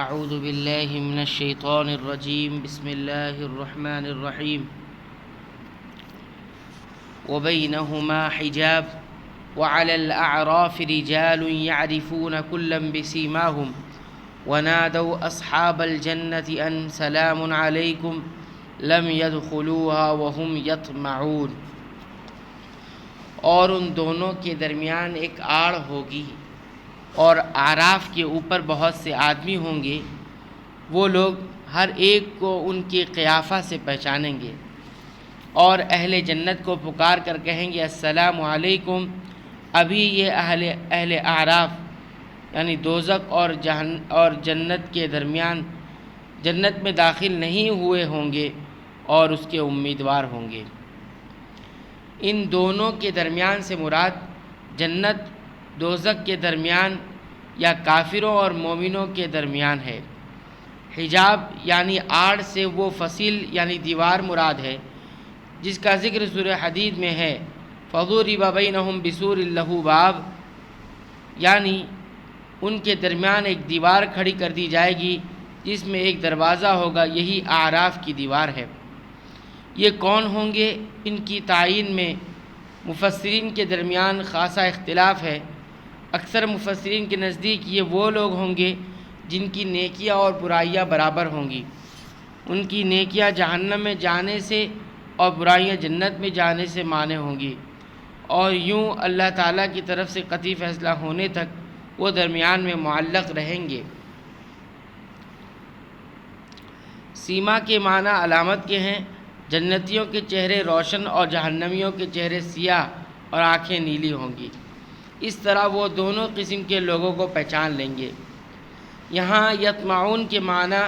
اعوذ باللہ من الشیطان الرجیم بسم اللہ الرحمن الرحیم وبینہما حجاب وعلى الأعراف رجال يعرفون كلا بسيماهم ونادوا أصحاب الجنة أن سلام عليكم لم يدخلوها وهم يطمعون۔ اور ان دونوں کے درمیان ایک آڑ ہوگی اور اعراف کے اوپر بہت سے آدمی ہوں گے، وہ لوگ ہر ایک کو ان کی قیافہ سے پہچانیں گے، اور اہل جنت کو پکار کر کہیں گے السلام علیکم۔ ابھی یہ اہل اعراف یعنی دوزخ اور جنت کے درمیان جنت میں داخل نہیں ہوئے ہوں گے اور اس کے امیدوار ہوں گے۔ ان دونوں کے درمیان سے مراد جنت دوزخ کے درمیان یا کافروں اور مومنوں کے درمیان ہے۔ حجاب یعنی آڑ سے وہ فصیل یعنی دیوار مراد ہے، جس کا ذکر سورہ حدید میں ہے فَضُرِبَ بَيْنَهُمْ بِسُورٍ لَهُ بَابٌ، یعنی ان کے درمیان ایک دیوار کھڑی کر دی جائے گی جس میں ایک دروازہ ہوگا، یہی اعراف کی دیوار ہے۔ یہ کون ہوں گے؟ ان کی تعین میں مفسرین کے درمیان خاصا اختلاف ہے۔ اکثر مفسرین کے نزدیک یہ وہ لوگ ہوں گے جن کی نیکیاں اور برائیاں برابر ہوں گی، ان کی نیکیاں جہنم میں جانے سے اور برائیاں جنت میں جانے سے مانع ہوں گی، اور یوں اللہ تعالیٰ کی طرف سے قطعی فیصلہ ہونے تک وہ درمیان میں معلق رہیں گے۔ سیما کے معنی علامت کے ہیں۔ جنتیوں کے چہرے روشن اور جہنمیوں کے چہرے سیاہ اور آنکھیں نیلی ہوں گی۔ اس طرح وہ دونوں قسم کے لوگوں کو پہچان لیں گے۔ یہاں یطمعون کے معنی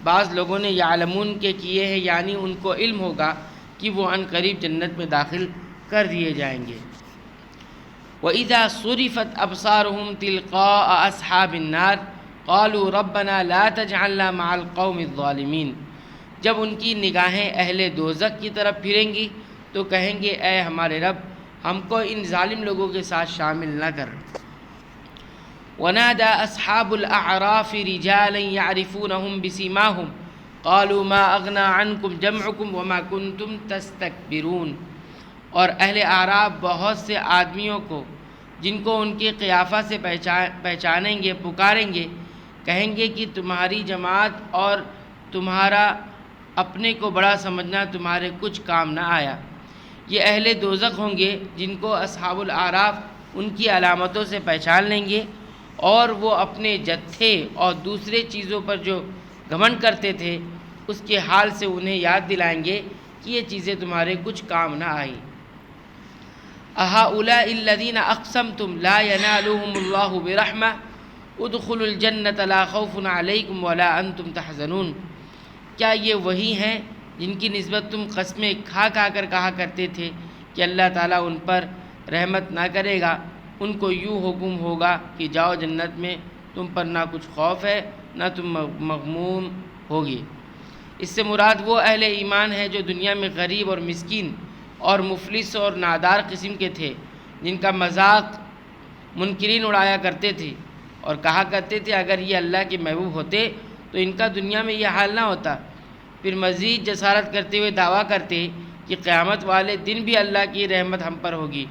بعض لوگوں نے یعلمون کے کیے ہیں، یعنی ان کو علم ہوگا کہ وہ عن قریب جنت میں داخل کر دیے جائیں گے۔ وَإِذَا صُرِفَتْ أَبْصَارُهُمْ تِلْقَاءَ أَصْحَابِ النَّارِ قَالُوا رَبَّنَا لَا تَجْعَلْنَا مَعَ الْقَوْمِ الظَّالِمِينَ۔ جب ان کی نگاہیں اہل دوزخ کی طرف پھریں گی تو کہیں گے اے ہمارے رب، ہم کو ان ظالم لوگوں کے ساتھ شامل نہ کر۔ وَنَادَى أَصْحَابُ الْأَعْرَافِ رِجَالًا يَعْرِفُونَهُمْ بِسِيمَاهُمْ قَالُوا مَا أَغْنَى عَنْكُمْ جَمْعُكُمْ وَمَا كُنْتُمْ تَسْتَكْبِرُونَ۔ اور اہل اعراف بہت سے آدمیوں کو جن کو ان کے قیافہ سے پہچانیں گے پکاریں گے، کہیں گے کہ تمہاری جماعت اور تمہارا اپنے کو بڑا سمجھنا تمہارے کچھ کام نہ آیا۔ یہ اہل دوزخ ہوں گے جن کو اصحاب الاعراف ان کی علامتوں سے پہچان لیں گے، اور وہ اپنے جتھے اور دوسرے چیزوں پر جو گھمنڈ کرتے تھے اس کے حال سے انہیں یاد دلائیں گے کہ یہ چیزیں تمہارے کچھ کام نہ آئیں۔ أَهَؤُلَاءِ الَّذِينَ أَقْسَمْتُمْ لَا يَنَالُهُمُ اللَّهُ بِرَحْمَةٍ ادْخُلُوا الْجَنَّةَ لَا خَوْفٌ عَلَيْكُمْ وَلَا أَنْتُمْ تَحْزَنُونَ۔ کیا یہ وہی ہیں جن کی نسبت تم قسمیں کھا کر کہا کرتے تھے کہ اللہ تعالیٰ ان پر رحمت نہ کرے گا؟ ان کو یوں حکم ہوگا کہ جاؤ جنت میں، تم پر نہ کچھ خوف ہے نہ تم مغموم ہوگی۔ اس سے مراد وہ اہل ایمان ہے جو دنیا میں غریب اور مسکین اور مفلس اور نادار قسم کے تھے، جن کا مذاق منکرین اڑایا کرتے تھے اور کہا کرتے تھے اگر یہ اللہ کے محبوب ہوتے تو ان کا دنیا میں یہ حال نہ ہوتا۔ پھر مزید جسارت کرتے ہوئے دعویٰ کرتے کہ قیامت والے دن بھی اللہ کی رحمت ہم پر ہوگی،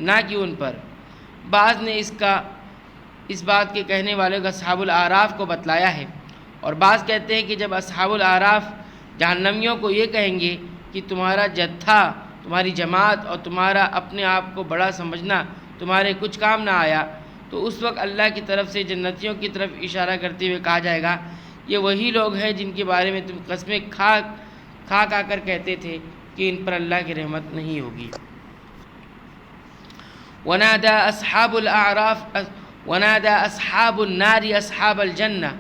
نہ کہ ان پر۔ بعض نے اس بات کے کہنے والے کو اصحاب الاعراف کو بتلایا ہے، اور بعض کہتے ہیں کہ جب اصحاب الاعراف جہنمیوں کو یہ کہیں گے کہ تمہارا جتھا، تمہاری جماعت اور تمہارا اپنے آپ کو بڑا سمجھنا تمہارے کچھ کام نہ آیا، تو اس وقت اللہ کی طرف سے جنتیوں کی طرف اشارہ کرتے ہوئے کہا جائے گا یہ وہی لوگ ہیں جن کے بارے میں تم قسمیں کھا کر کہتے تھے کہ ان پر اللہ کی رحمت نہیں ہوگی۔ وَنَادَى أَصْحَابُ النَّارِ أَصْحَابَ الْجَنَّةِ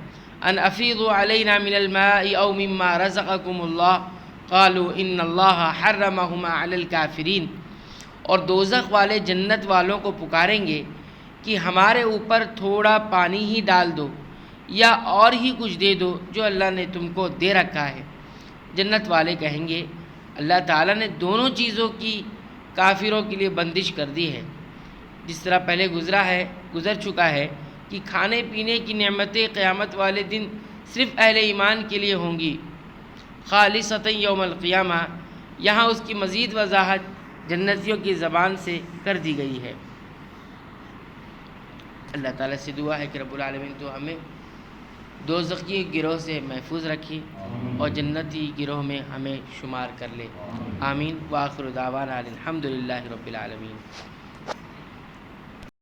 أَنْ أَفِيضُوا عَلَيْنَا مِنَ الْمَاءِ أَوْ مِمَّا رَزَقَكُمُ اللَّهُ قَالُوا إِنَّ اللَّهَ حَرَّمَهُمَا عَلَى الْكَافِرِينَ۔ اور دوزخ والے جنت والوں کو پکاریں گے کہ ہمارے اوپر تھوڑا پانی ہی ڈال دو یا اور ہی کچھ دے دو جو اللہ نے تم کو دے رکھا ہے۔ جنت والے کہیں گے اللہ تعالیٰ نے دونوں چیزوں کی کافروں کے لیے بندش کر دی ہے، جس طرح پہلے گزر چکا ہے کہ کھانے پینے کی نعمتیں قیامت والے دن صرف اہل ایمان کے لیے ہوں گی، خالصۃ یوم القیامہ۔ یہاں اس کی مزید وضاحت جنتیوں کی زبان سے کر دی گئی ہے۔ اللہ تعالیٰ سے دعا ہے کہ رب العالمین تو ہمیں دوزخی گروہ سے محفوظ رکھے اور جنتی گروہ میں ہمیں شمار کر لے، آمین۔ وآخر دعوانا الحمد للہ رب العالمین۔